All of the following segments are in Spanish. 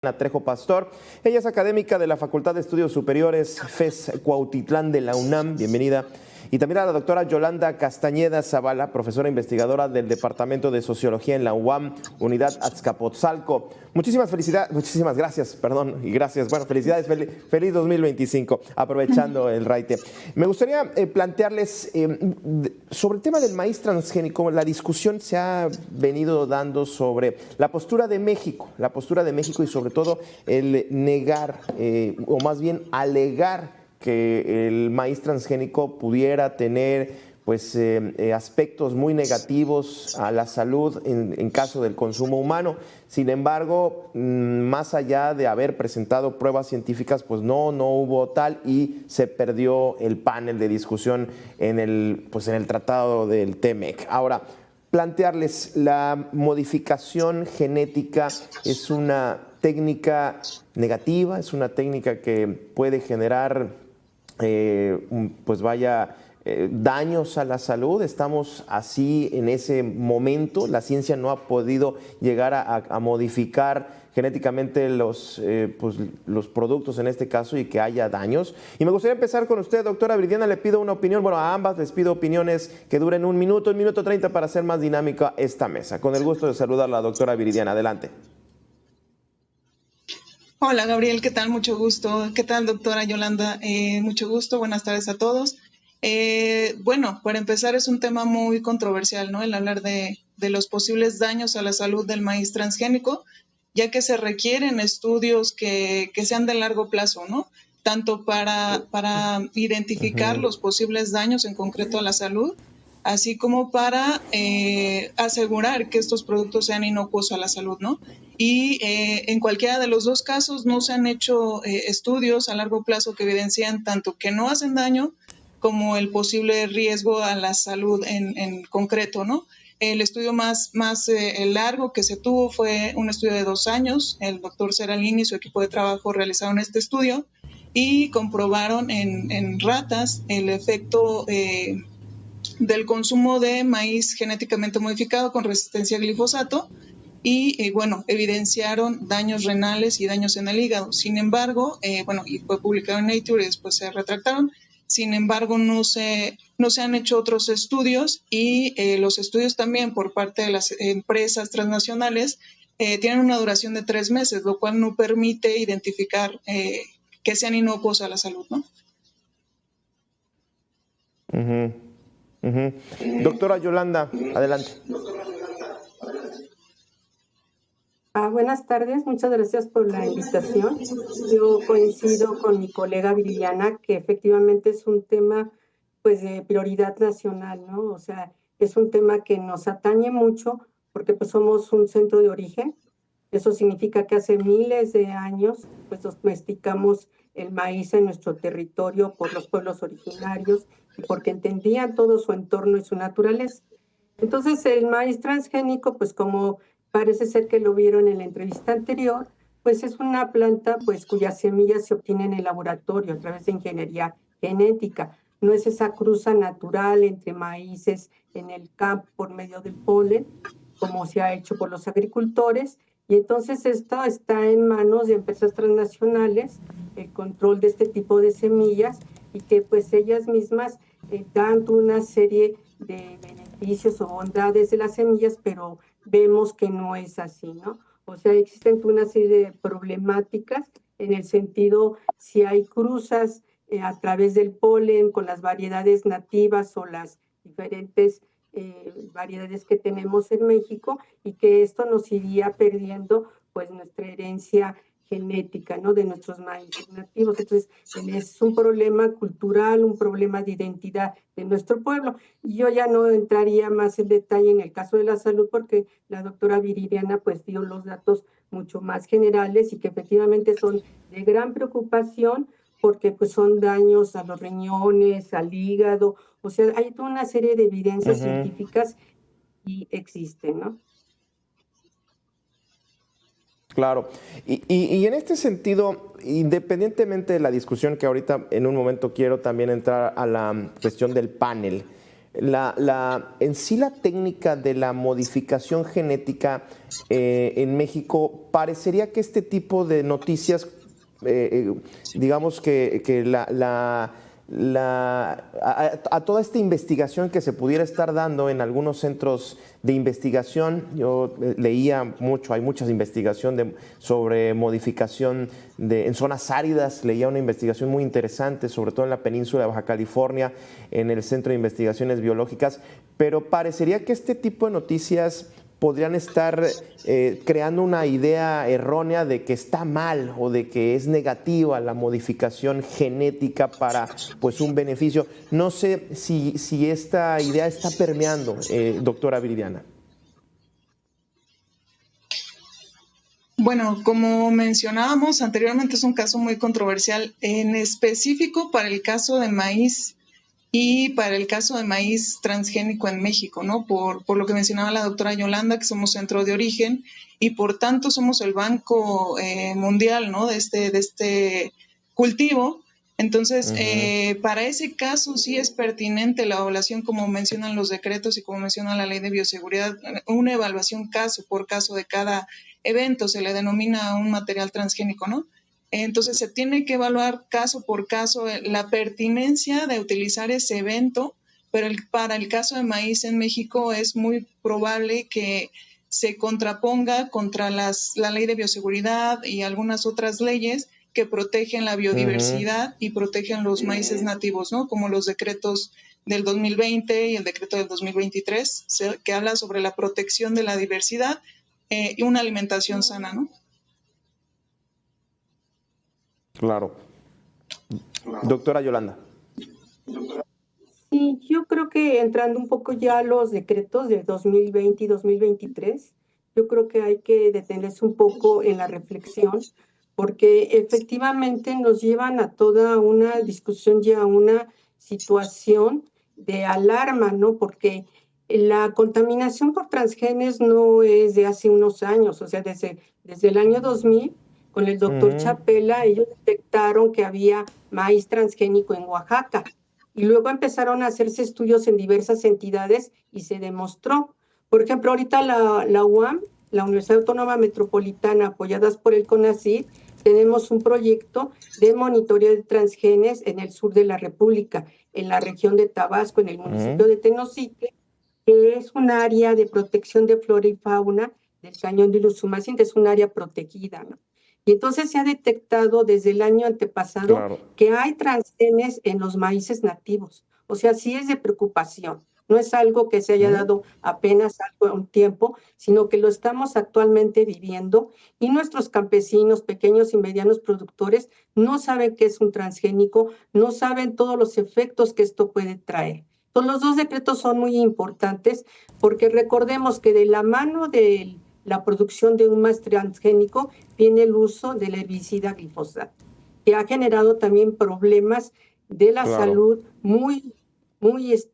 Trejo Pastor. Ella es académica de la Facultad de Estudios Superiores FES Cuautitlán de la UNAM. Bienvenida. Y también a la doctora Yolanda Castañeda Zavala, profesora investigadora del Departamento de Sociología en la UAM, Unidad Azcapotzalco. Muchísimas gracias, y gracias. Bueno, felicidades, feliz 2025, aprovechando el raite. Me gustaría plantearles sobre el tema del maíz transgénico. La discusión se ha venido dando sobre la postura de México y sobre todo el negar, o más bien alegar, que el maíz transgénico pudiera tener aspectos muy negativos a la salud en caso del consumo humano. Sin embargo, más allá de haber presentado pruebas científicas, pues no hubo tal y se perdió el panel de discusión en el tratado del TEMEC. Ahora, plantearles, la modificación genética es una técnica negativa, es una técnica que puede generar daños a la salud. Estamos así en ese momento. La ciencia no ha podido llegar a modificar genéticamente los productos en este caso y que haya daños. Y me gustaría empezar con usted, doctora Viridiana. Le pido una opinión, a ambas les pido opiniones que duren un minuto 30 para hacer más dinámica esta mesa. Con el gusto de saludar a la doctora Viridiana. Adelante. Hola Gabriel, ¿qué tal? Mucho gusto. ¿Qué tal, doctora Yolanda? Mucho gusto, buenas tardes a todos. Para empezar, es un tema muy controversial, ¿no? El hablar de los posibles daños a la salud del maíz transgénico, ya que se requieren estudios que sean de largo plazo, ¿no? Tanto para identificar los posibles daños en concreto a la salud, así como para asegurar que estos productos sean inocuos a la salud, ¿no? Y en cualquiera de los dos casos no se han hecho estudios a largo plazo que evidencian tanto que no hacen daño como el posible riesgo a la salud en concreto, ¿no? El estudio más largo que se tuvo fue un estudio de 2 años. El doctor Seralini y su equipo de trabajo realizaron este estudio y comprobaron en ratas el efecto del consumo de maíz genéticamente modificado con resistencia a glifosato y evidenciaron daños renales y daños en el hígado. Sin embargo, y fue publicado en Nature y después se retractaron. Sin embargo, no se han hecho otros estudios y los estudios también por parte de las empresas transnacionales tienen una duración de 3 meses, lo cual no permite identificar que sean inocuos a la salud, ¿no? Doctora Yolanda, adelante. Buenas tardes, muchas gracias por la invitación. Yo coincido con mi colega Viridiana que efectivamente es un tema de prioridad nacional, ¿no? O sea, es un tema que nos atañe mucho porque somos un centro de origen. Eso significa que hace miles de años domesticamos el maíz en nuestro territorio por los pueblos originarios y porque entendían todo su entorno y su naturaleza. Entonces, el maíz transgénico, como parece ser que lo vieron en la entrevista anterior, es una planta cuyas semillas se obtienen en el laboratorio a través de ingeniería genética. No es esa cruza natural entre maíces en el campo por medio del polen, como se ha hecho por los agricultores. Y entonces esto está en manos de empresas transnacionales, el control de este tipo de semillas, y que ellas mismas dan una serie de beneficios o bondades de las semillas, pero vemos que no es así, ¿no? O sea, existen una serie de problemáticas en el sentido si hay cruzas a través del polen con las variedades nativas o las diferentes variedades que tenemos en México, y que esto nos iría perdiendo nuestra herencia genética, ¿no? De nuestros maíces nativos. Entonces, es un problema cultural, un problema de identidad de nuestro pueblo. Y yo ya no entraría más en detalle en el caso de la salud porque la doctora Viridiana dio los datos mucho más generales y que efectivamente son de gran preocupación porque son daños a los riñones, al hígado. O sea, hay toda una serie de evidencias científicas y existen, ¿no? Claro. Y en este sentido, independientemente de la discusión que ahorita en un momento quiero también entrar a la cuestión del panel, en sí la técnica de la modificación genética en México, parecería que este tipo de noticias, digamos que a toda esta investigación que se pudiera estar dando en algunos centros de investigación, yo leía mucho, hay mucha investigación sobre modificación en zonas áridas, leía una investigación muy interesante, sobre todo en la península de Baja California, en el Centro de Investigaciones Biológicas, pero parecería que este tipo de noticias podrían estar creando una idea errónea de que está mal o de que es negativa la modificación genética para pues un beneficio. No sé si esta idea está permeando, doctora Viridiana. Bueno, como mencionábamos anteriormente, es un caso muy controversial, en específico para el caso de maíz y para el caso de maíz transgénico en México, ¿no? Por lo que mencionaba la doctora Yolanda, que somos centro de origen y por tanto somos el banco mundial, ¿no? De este cultivo. Entonces, para ese caso sí es pertinente la evaluación, como mencionan los decretos y como menciona la ley de bioseguridad, una evaluación caso por caso de cada evento, se le denomina un material transgénico, ¿no? Entonces se tiene que evaluar caso por caso la pertinencia de utilizar ese evento, pero para el caso de maíz en México es muy probable que se contraponga contra la ley de bioseguridad y algunas otras leyes que protegen la biodiversidad y protegen los maíces nativos, ¿no? Como los decretos del 2020 y el decreto del 2023, que habla sobre la protección de la diversidad y una alimentación sana, ¿no? Claro. Doctora Yolanda. Sí, yo creo que entrando un poco ya a los decretos de 2020 y 2023, yo creo que hay que detenerse un poco en la reflexión, porque efectivamente nos llevan a toda una discusión y a una situación de alarma, ¿no? Porque la contaminación por transgenes no es de hace unos años, o sea, desde el año 2000, con el doctor Chapela, ellos detectaron que había maíz transgénico en Oaxaca. Y luego empezaron a hacerse estudios en diversas entidades y se demostró. Por ejemplo, ahorita la UAM, la Universidad Autónoma Metropolitana, apoyadas por el CONACYT, tenemos un proyecto de monitoreo de transgenes en el sur de la República, en la región de Tabasco, en el municipio de Tenosique, que es un área de protección de flora y fauna del Cañón de Usumacinta, es un área protegida, ¿no? Y entonces se ha detectado desde el año antepasado que hay transgenes en los maíces nativos. O sea, sí es de preocupación. No es algo que se haya dado apenas algo un tiempo, sino que lo estamos actualmente viviendo y nuestros campesinos, pequeños y medianos productores, no saben qué es un transgénico, no saben todos los efectos que esto puede traer. Entonces, los dos decretos son muy importantes porque recordemos que de la mano de la producción de un maíz transgénico viene el uso del herbicida glifosato, que ha generado también problemas de la salud muy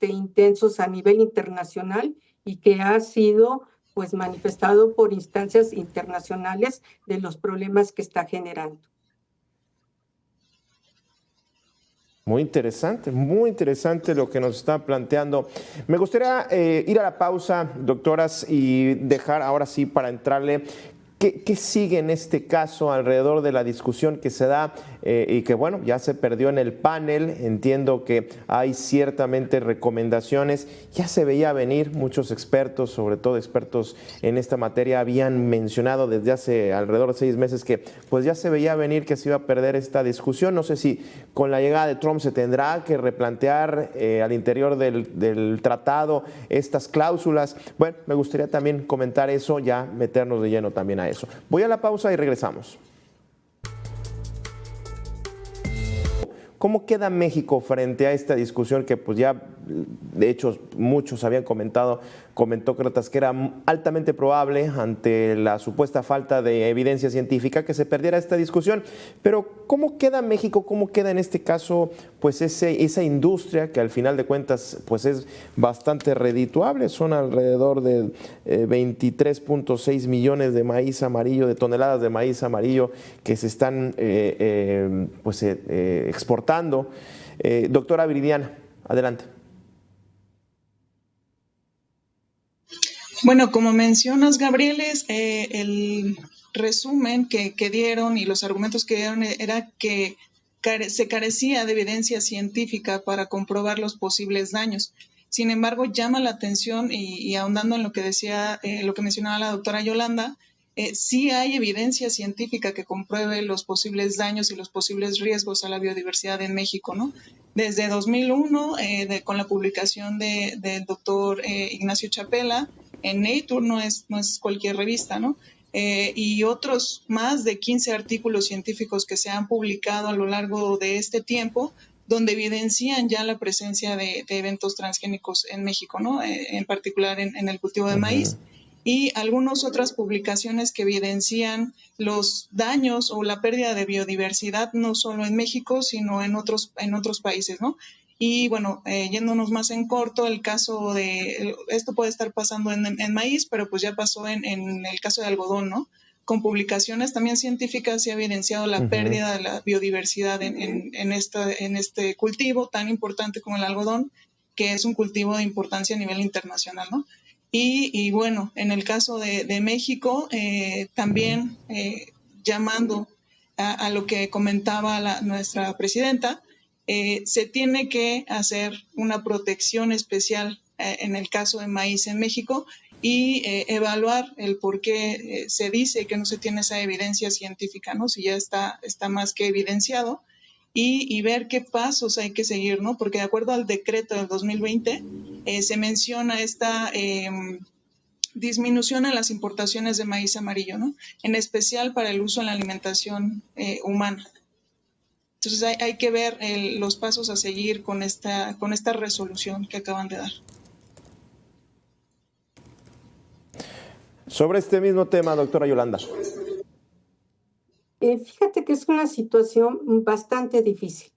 intensos a nivel internacional y que ha sido pues manifestado por instancias internacionales de los problemas que está generando. Muy interesante lo que nos está planteando. Me gustaría ir a la pausa, doctoras, y dejar ahora sí para entrarle. ¿Qué sigue en este caso alrededor de la discusión que se da y que, bueno, ya se perdió en el panel? Entiendo que hay ciertamente recomendaciones. Ya se veía venir, muchos expertos, sobre todo expertos en esta materia, habían mencionado desde hace alrededor de 6 meses que pues ya se veía venir que se iba a perder esta discusión. No sé si con la llegada de Trump se tendrá que replantear al interior del tratado estas cláusulas. Bueno, me gustaría también comentar eso, ya meternos de lleno también a eso. Voy a la pausa y regresamos. ¿Cómo queda México frente a esta discusión que pues ya, de hecho, muchos habían comentó Cretas que era altamente probable ante la supuesta falta de evidencia científica que se perdiera esta discusión? Pero ¿cómo queda México? ¿Cómo queda en este caso pues esa industria que al final de cuentas pues es bastante redituable? Son alrededor de 23.6 millones de maíz amarillo, de toneladas de maíz amarillo que se están exportando. Doctora Viridiana, adelante. Bueno, como mencionas, Gabriel, el resumen que dieron y los argumentos que dieron era que se carecía de evidencia científica para comprobar los posibles daños. Sin embargo, llama la atención y ahondando en lo que decía, lo que mencionaba la doctora Yolanda, sí hay evidencia científica que compruebe los posibles daños y los posibles riesgos a la biodiversidad en México, ¿no? Desde 2001, con la publicación del doctor Ignacio Chapela, en Nature, no es cualquier revista, ¿no? Y otros más de 15 artículos científicos que se han publicado a lo largo de este tiempo, donde evidencian ya la presencia de eventos transgénicos en México, ¿no? En particular en el cultivo de maíz. Y algunas otras publicaciones que evidencian los daños o la pérdida de biodiversidad, no solo en México, sino en otros países, ¿no? Y bueno, yéndonos más en corto, el caso de, esto puede estar pasando en maíz, pero pues ya pasó en el caso de algodón, ¿no? Con publicaciones también científicas se ha evidenciado la pérdida de la biodiversidad en este cultivo tan importante como el algodón, que es un cultivo de importancia a nivel internacional, ¿no? Y bueno, en el caso de México, también llamando a lo que comentaba nuestra presidenta, se tiene que hacer una protección especial en el caso de maíz en México y evaluar el por qué se dice que no se tiene esa evidencia científica, ¿no? Si ya está más que evidenciado, y ver qué pasos hay que seguir, ¿no? Porque de acuerdo al decreto del 2020, se menciona esta disminución en las importaciones de maíz amarillo, ¿no? En especial para el uso en la alimentación humana. Entonces hay que ver los pasos a seguir con esta resolución que acaban de dar. Sobre este mismo tema, doctora Yolanda. Fíjate que es una situación bastante difícil.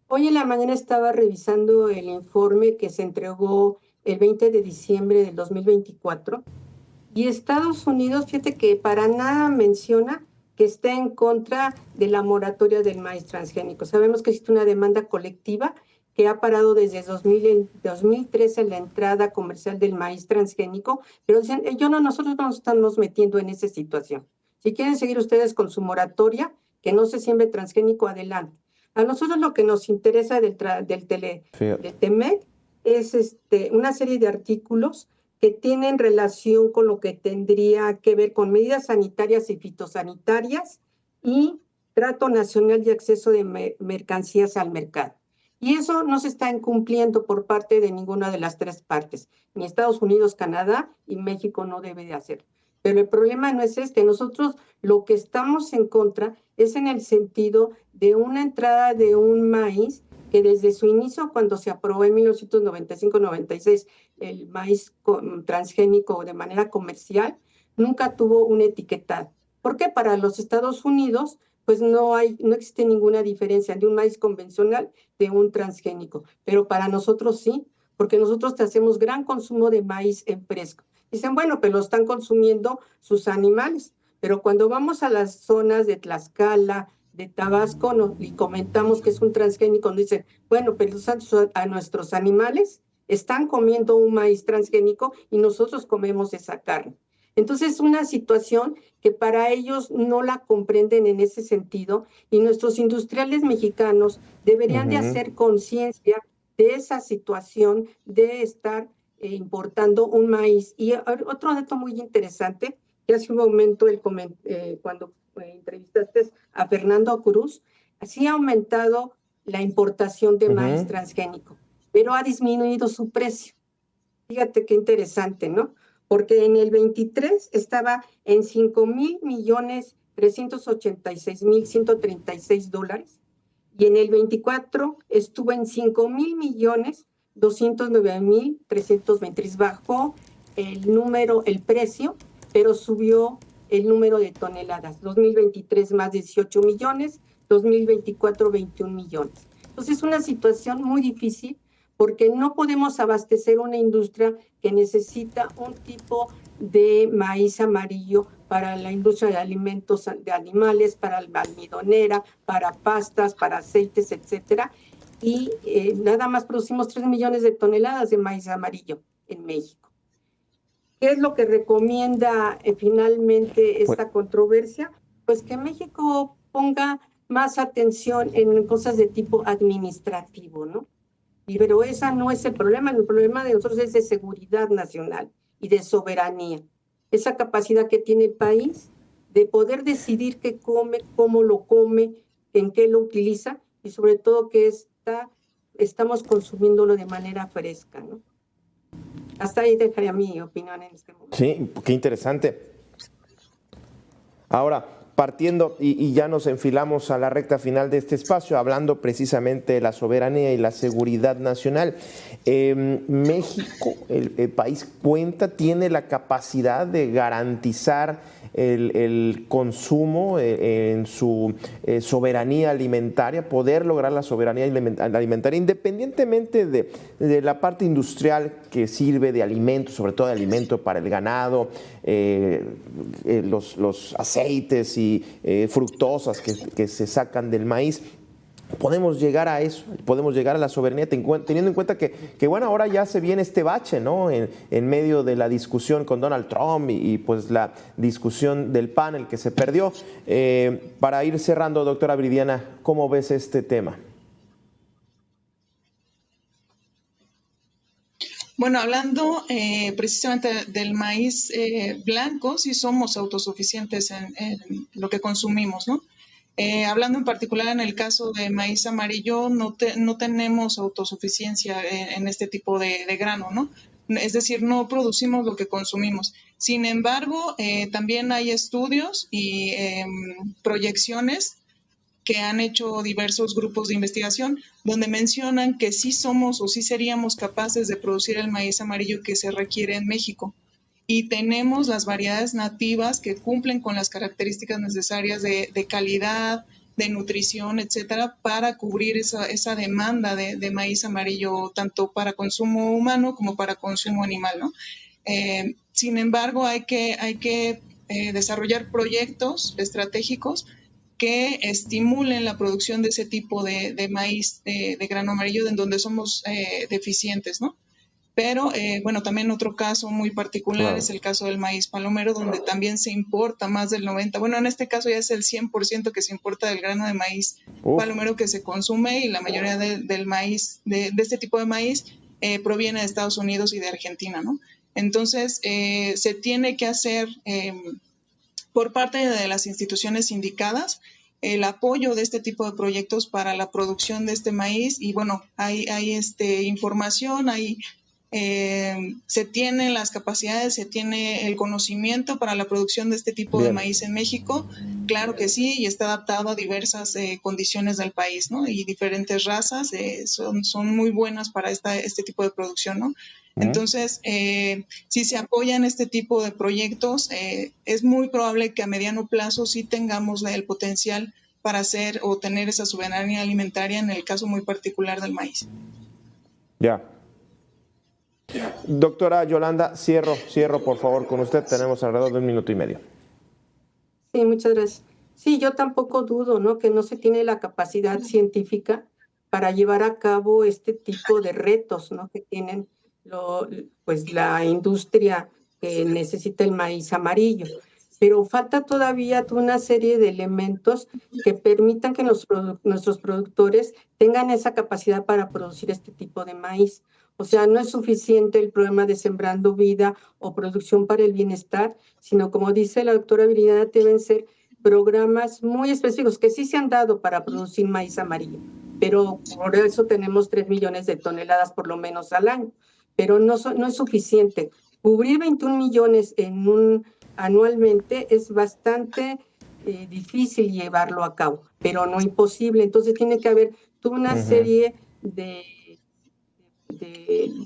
Hoy en la mañana estaba revisando el informe que se entregó el 20 de diciembre del 2024 y Estados Unidos, fíjate que para nada menciona que está en contra de la moratoria del maíz transgénico. Sabemos que existe una demanda colectiva que ha parado desde 2013 la entrada comercial del maíz transgénico, pero dicen, nosotros no nos estamos metiendo en esa situación. Si quieren seguir ustedes con su moratoria, que no se siembre transgénico, adelante. A nosotros lo que nos interesa del TEMEC es una serie de artículos que tienen relación con lo que tendría que ver con medidas sanitarias y fitosanitarias y trato nacional y acceso de mercancías al mercado. Y eso no se está incumpliendo por parte de ninguna de las tres partes, ni Estados Unidos, Canadá y México no debe de hacerlo. Pero el problema no es nosotros lo que estamos en contra es en el sentido de una entrada de un maíz que desde su inicio, cuando se aprobó en 1995-96 el maíz transgénico de manera comercial, nunca tuvo un etiquetado. Porque para los Estados Unidos, pues no existe ninguna diferencia de un maíz convencional de un transgénico, pero para nosotros sí, porque nosotros hacemos gran consumo de maíz en fresco. Dicen, bueno, pero lo están consumiendo sus animales, pero cuando vamos a las zonas de Tlaxcala, de Tabasco, y comentamos que es un transgénico, nos dicen, bueno, pero a nuestros animales están comiendo un maíz transgénico y nosotros comemos esa carne. Entonces es una situación que para ellos no la comprenden en ese sentido y nuestros industriales mexicanos deberían de hacer conciencia de esa situación de estar importando un maíz. Y otro dato muy interesante, que hace un momento cuando entrevistaste a Fernando Cruz, sí ha aumentado la importación de maíz transgénico, pero ha disminuido su precio. Fíjate qué interesante, ¿no? Porque en el 23 estaba en $5,386,136 y en el 24 estuvo en $5,209,323. Bajó el precio, pero subió el número de toneladas. 2023 más 18 millones, 2024 21 millones. Entonces es una situación muy difícil porque no podemos abastecer una industria que necesita un tipo de maíz amarillo para la industria de alimentos de animales, para la almidonera, para pastas, para aceites, etcétera. Y nada más producimos 3 millones de toneladas de maíz amarillo en México. ¿Qué es lo que recomienda finalmente Pues, esta controversia? Pues que México ponga más atención en cosas de tipo administrativo, ¿no? Pero ese no es el problema de nosotros es de seguridad nacional y de soberanía. Esa capacidad que tiene el país de poder decidir qué come, cómo lo come, en qué lo utiliza y sobre todo que estamos consumiéndolo de manera fresca, ¿no? Hasta ahí dejaría mi opinión en este momento. sí, qué interesante. Ahora, partiendo y ya nos enfilamos a la recta final de este espacio, hablando precisamente de la soberanía y la seguridad nacional. México, el país tiene la capacidad de garantizar el consumo en su soberanía alimentaria, poder lograr la soberanía alimentaria, independientemente de la parte industrial que sirve de alimento, sobre todo de alimento para el ganado, los aceites y fructosas que se sacan del maíz. Podemos llegar a eso, podemos llegar a la soberanía teniendo en cuenta que bueno, ahora ya se viene este bache, ¿no? En medio de la discusión con Donald Trump y pues la discusión del panel que se perdió. Para ir cerrando, doctora Viridiana, ¿cómo ves este tema? Bueno, hablando precisamente del maíz blanco, sí somos autosuficientes en lo que consumimos, ¿no? Hablando en particular en el caso de maíz amarillo, no tenemos autosuficiencia en este tipo de grano, ¿no? Es decir, no producimos lo que consumimos. Sin embargo, también hay estudios y proyecciones que han hecho diversos grupos de investigación, donde mencionan que sí somos o sí seríamos capaces de producir el maíz amarillo que se requiere en México. Y tenemos las variedades nativas que cumplen con las características necesarias de calidad, de nutrición, etcétera, para cubrir esa demanda de maíz amarillo, tanto para consumo humano como para consumo animal, ¿no? Sin embargo, hay que desarrollar proyectos estratégicos que estimulen la producción de ese tipo de maíz de grano amarillo en donde somos deficientes, ¿no? Pero, bueno, también otro caso muy particular es el caso del maíz palomero, donde también se importa más del 90%, bueno, en este caso ya es el 100% que se importa del grano de maíz palomero que se consume, y la mayoría del maíz, de este tipo de maíz, proviene de Estados Unidos y de Argentina, ¿no? Entonces, se tiene que hacer por parte de las instituciones indicadas el apoyo de este tipo de proyectos para la producción de este maíz. Y bueno, hay información, se tienen las capacidades, se tiene el conocimiento para la producción de este tipo de maíz en México. Claro que sí, y está adaptado a diversas condiciones del país, ¿no? Y diferentes razas son muy buenas para este tipo de producción, ¿no? Entonces, si se apoyan este tipo de proyectos, es muy probable que a mediano plazo sí tengamos el potencial para hacer o tener esa soberanía alimentaria en el caso muy particular del maíz. Ya. Doctora Yolanda, cierro por favor con usted. Tenemos alrededor de 1 minuto y medio. Sí, muchas gracias. Sí, yo tampoco dudo, ¿no? Que no se tiene la capacidad científica para llevar a cabo este tipo de retos, ¿no? Que tienen pues la industria que necesita el maíz amarillo. Pero falta todavía una serie de elementos que permitan que nuestros productores tengan esa capacidad para producir este tipo de maíz. O sea, no es suficiente el programa de Sembrando Vida o Producción para el Bienestar, sino, como dice la doctora Viridiana, deben ser programas muy específicos que sí se han dado para producir maíz amarillo, pero por eso tenemos 3 millones de toneladas por lo menos al año, pero no es suficiente. Cubrir 21 millones anualmente es bastante difícil llevarlo a cabo, pero no imposible. Entonces tiene que haber toda una serie de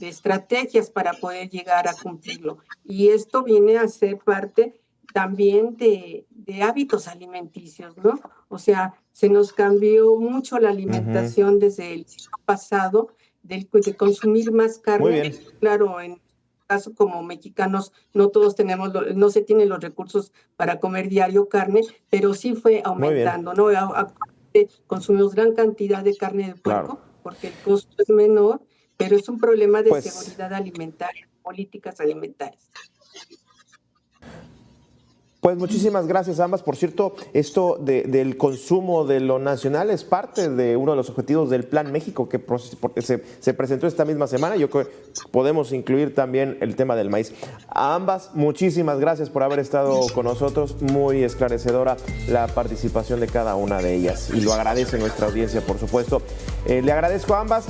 estrategias para poder llegar a cumplirlo. Y esto viene a ser parte también de hábitos alimenticios, ¿no? O sea, se nos cambió mucho la alimentación desde el siglo pasado, de consumir más carne. Muy bien. Claro, en caso como mexicanos, no todos tenemos, no se tienen los recursos para comer diario carne, pero sí fue aumentando, ¿no? Actualmente consumimos gran cantidad de carne de puerco porque el costo es menor, pero es un problema de seguridad alimentaria, políticas alimentarias. Pues muchísimas gracias a ambas. Por cierto, esto del consumo de lo nacional es parte de uno de los objetivos del Plan México que se presentó esta misma semana. Yo creo que podemos incluir también el tema del maíz. A ambas, muchísimas gracias por haber estado con nosotros. Muy esclarecedora la participación de cada una de ellas y lo agradece nuestra audiencia, por supuesto. Le agradezco a ambas.